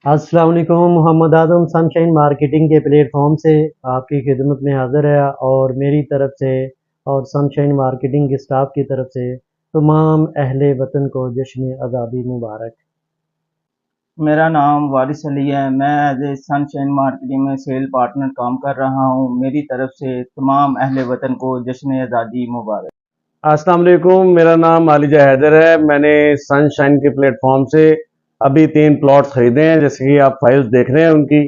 अस्सलाम वालेकुम। मोहम्मद आज़म sunshine marketing के प्लेटफॉर्म से आपकी खिदमत में हाज़िर है और मेरी तरफ से और सनशाइन मार्केटिंग के स्टाफ की तरफ से तमाम अहले वतन को जश्न आज़ादी मुबारक। मेरा नाम वारिस अली है। मैं एज ए सनशाइन मार्केटिंग में सेल पार्टनर काम कर रहा हूँ। मेरी तरफ से तमाम अहले वतन को जश्न आज़ादी मुबारक। अस्सलाम वालेकुम, मेरा नाम आलिजा हैदर है। मैंने सनशाइन के प्लेटफॉर्म से अभी 3 प्लॉट खरीदे हैं, जैसे कि आप फाइल्स देख रहे हैं उनकी,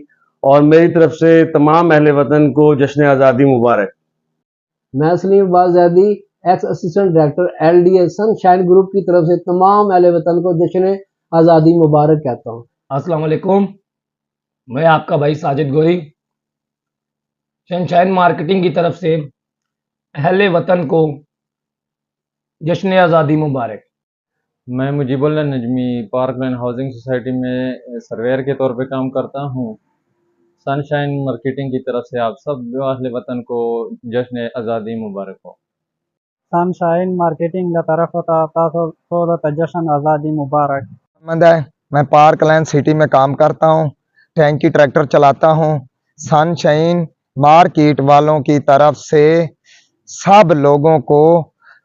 और मेरी तरफ से तमाम अहले वतन को जश्न आज़ादी मुबारक। मैं Salim Abbas Zaidi, x assistant director LDA sunshine group की तरफ से तमाम अहले वतन को जश्न आज़ादी मुबारक कहता हूँ। अस्सलाम वालेकुम, मैं आपका भाई साजिद गोरी सनशाइन मार्केटिंग की तरफ से अहले वतन को जश्न आज़ादी मुबारक। मैं Mujibullah Najmi parkland housing society में सर्वेयर के तौर पे काम करता हूँ। सनशाइन मार्केटिंग की तरफ से आप सब अहले वतन को जश्न आज़ादी मुबारक हो। सनशाइन मार्केटिंग la तरफ जश्न आज़ादी मुबारक। मैं पार्कलैंड सिटी में काम करता हूँ, टैंकी ट्रैक्टर चलाता हूँ। सनशाइन मार्केट वालों की तरफ से सब लोगों को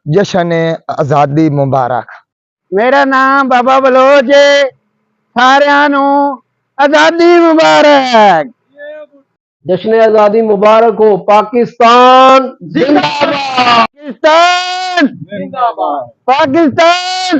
जश्न आज़ादी मुबारक। मेरा नाम बाबा बलोच है। सारियां नू आज़ादी मुबारक। जश्न आज़ादी मुबारक हो। पाकिस्तान जिंदाबाद। पाकिस्तान जिंदाबाद। पाकिस्तान